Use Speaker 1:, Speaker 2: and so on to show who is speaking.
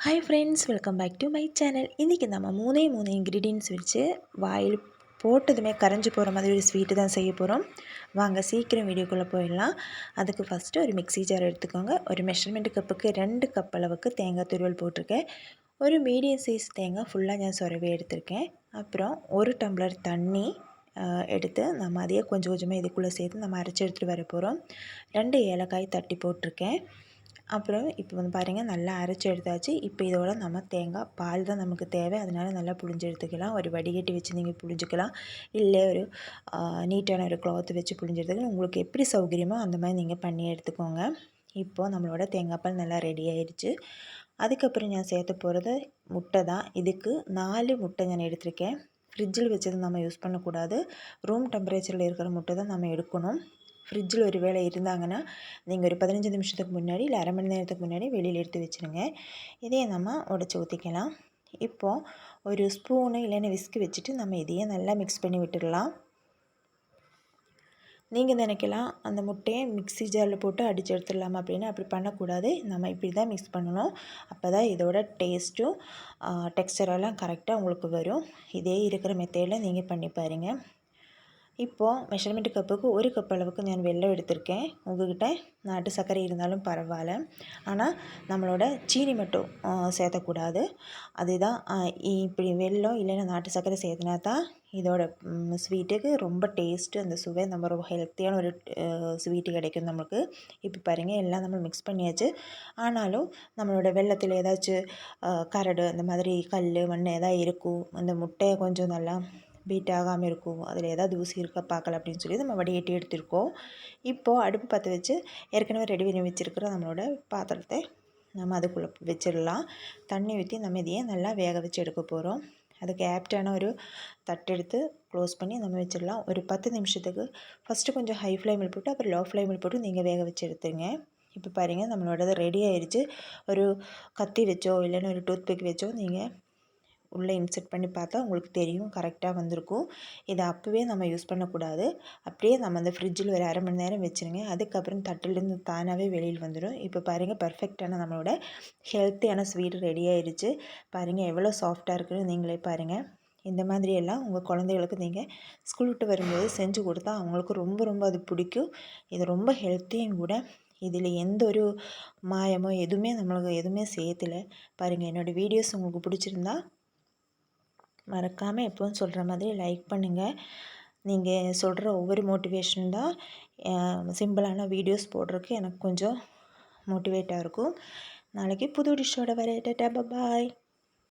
Speaker 1: Hi friends, welcome back to my channel. இன்றைக்கி நம்ம மூணே இன்க்ரீடியன்ட்ஸ் வச்சு வாயில் போட்டதுமே கரைஞ்சி போகிற மாதிரி ஒரு ஸ்வீட்டு தான் செய்ய போகிறோம். வாங்க சீக்கிரம் வீடியோக்குள்ளே போயிடலாம். அதுக்கு ஃபஸ்ட்டு ஒரு மிக்ஸி ஜார் எடுத்துக்கோங்க. ஒரு மெஷர்மெண்ட் கப்புக்கு 2 கப் அளவுக்கு தேங்காய் துருவல் போட்டிருக்கேன். ஒரு மீடியம் சைஸ் தேங்காய் ஃபுல்லாக நான் சொரவே எடுத்திருக்கேன். அப்புறம் ஒரு டம்ளர் தண்ணி எடுத்து நம்ம அதையே கொஞ்சம் கொஞ்சமாக இதுக்குள்ளே சேர்த்து நம்ம அரைச்சி எடுத்துகிட்டு வர போகிறோம். 2 ஏலக்காய் தட்டி போட்டிருக்கேன். அப்புறம் இப்போ வந்து பாருங்கள், நல்லா அரைச்சி எடுத்தாச்சு. இப்போ இதோட நம்ம தேங்காய் பால் தான் நமக்கு தேவை, அதனால் நல்லா புழிஞ்சு எடுத்துக்கலாம். ஒரு வடிகட்டி வச்சு நீங்கள் புழிஞ்சிக்கலாம், இல்லை ஒரு நீட்டான ஒரு கிளாத் வச்சு புழிஞ்சு எடுத்துக்கலாம். உங்களுக்கு எப்படி சௌகரியமோ அந்த மாதிரி நீங்கள் பண்ணி எடுத்துக்கோங்க. இப்போது நம்மளோட தேங்காய் பால் நல்லா ரெடி ஆயிடுச்சு. அதுக்கப்புறம் நான் சேர்த்த போகிறது முட்டை தான். இதுக்கு 4 முட்டை நான் எடுத்திருக்கேன். ஃப்ரிட்ஜில் வச்சது நம்ம யூஸ் பண்ணக்கூடாது. ரூம் டெம்பரேச்சரில் இருக்கிற முட்டை தான் நம்ம எடுக்கணும். ஃப்ரிட்ஜில் ஒரு வேளை இருந்தாங்கன்னா நீங்கள் ஒரு 15 நிமிஷத்துக்கு முன்னாடி இல்லை அரை மணி நேரத்துக்கு முன்னாடி வெளியில் எடுத்து வச்சுருங்க. இதையே நம்ம உடச்சி ஊற்றிக்கலாம். இப்போது ஒரு ஸ்பூனு இல்லைன்னா விஸ்கு வச்சுட்டு நம்ம இதையே நல்லா மிக்ஸ் பண்ணி விட்டுடலாம். நீங்கள் நினைக்கலாம் அந்த முட்டையை மிக்ஸி ஜாரில் போட்டு அடித்து எடுத்துடலாமா அப்படின்னு. அப்படி பண்ணக்கூடாது. நம்ம இப்படி தான் மிக்ஸ் பண்ணணும். அப்போ தான் இதோட டேஸ்ட்டும் டெக்ஸ்சரெல்லாம் கரெக்டாக உங்களுக்கு வரும். இதே இருக்கிற மெத்தேடில் நீங்கள் பண்ணி பாருங்கள். இப்போது மெஷர்மெண்ட் கப்புக்கு 1 கப் அளவுக்கு நான் வெல்லம் எடுத்திருக்கேன். உங்கள்கிட்ட நாட்டு சர்க்கரை இருந்தாலும் பரவாயில்ல, ஆனால் நம்மளோட சீனி மட்டும் சேர்த்தக்கூடாது. அதுதான் இப்படி வெல்லம் இல்லைன்னா நாட்டு சர்க்கரை சேர்த்துனா தான் இதோட ஸ்வீட்டுக்கு ரொம்ப டேஸ்ட்டு, அந்த சுவை, நம்ம ரொம்ப ஹெல்த்தியான ஒரு ஸ்வீட்டு கிடைக்கும் நமக்கு. இப்போ பாருங்கள், எல்லாம் நம்ம மிக்ஸ் பண்ணியாச்சு. ஆனாலும் நம்மளோட வெல்லத்தில் ஏதாச்சும் கரடு அந்த மாதிரி கல் மண் எதாவது இருக்கும். அந்த முட்டையை கொஞ்சம் நல்லா பீட் ஆகாமல் இருக்கும், அதில் ஏதாவது தூசி இருக்கா பார்க்கல அப்படின்னு சொல்லி நம்ம வடிகட்டி எடுத்துருக்கோம். இப்போது அடுப்பு பற்ற வச்சு ஏற்கனவே ரெடி பண்ணி வச்சுருக்கிற நம்மளோட பாத்திரத்தை நம்ம அதுக்குள்ளே வச்சிடலாம். தண்ணி ஊற்றி நம்ம இதையே நல்லா வேக வச்சு எடுக்க போகிறோம். அதுக்கு ஆப்டான ஒரு தட்டெடுத்து க்ளோஸ் பண்ணி நம்ம வச்சிடலாம். ஒரு 10 நிமிஷத்துக்கு ஃபஸ்ட்டு கொஞ்சம் ஹை ஃப்ளேமில் போட்டு அப்புறம் லோ ஃப்ளேமில் போட்டு நீங்கள் வேக வச்சு எடுத்துங்க. இப்போ பாருங்கள், நம்மளோடது ரெடி ஆயிடுச்சு. ஒரு கத்தி வச்சோ இல்லைன்னா ஒரு டூத் பிக் வச்சோ நீங்கள் உள்ளே இன்செர்ட் பண்ணி பார்த்தா உங்களுக்கு தெரியும், கரெக்டாக வந்திருக்கும். இதை அப்போவே நம்ம யூஸ் பண்ணக்கூடாது. அப்படியே நம்ம அந்த ஃப்ரிட்ஜில் ஒரு அரை மணி நேரம் வச்சுருங்க. அதுக்கப்புறம் தட்டிலேருந்து தானாகவே வெளியில் வந்துடும். இப்போ பாருங்கள், பர்ஃபெக்டான நம்மளோட ஹெல்த்தியான ஸ்வீட் ரெடி ஆயிடுச்சு. பாருங்கள் எவ்வளோ சாஃப்டாக இருக்குன்னு நீங்களே பாருங்கள். இந்த மாதிரியெல்லாம் உங்கள் குழந்தைகளுக்கு நீங்கள் ஸ்கூல் விட்டு வரும்போது செஞ்சு கொடுத்தா அவங்களுக்கு ரொம்ப ரொம்ப அது பிடிக்கும். இது ரொம்ப ஹெல்த்தியும் கூட. இதில் எந்த ஒரு மாயமோ எதுவுமே நம்மளுக்கு எதுவுமே சேர்த்துல. பாருங்கள், என்னோடய வீடியோஸ் உங்களுக்கு பிடிச்சிருந்தா மறக்காமல் எப்பவும் சொல்கிற மாதிரி லைக் பண்ணுங்கள். நீங்கள் சொல்கிற ஒவ்வொரு மோட்டிவேஷன் தான் சிம்பிளான வீடியோஸ் போடுறதுக்கு எனக்கு கொஞ்சம் மோட்டிவேட்டாக இருக்கும். நாளைக்கு புது டிஷ்ஷோட வரேன். டாடா, பாய்.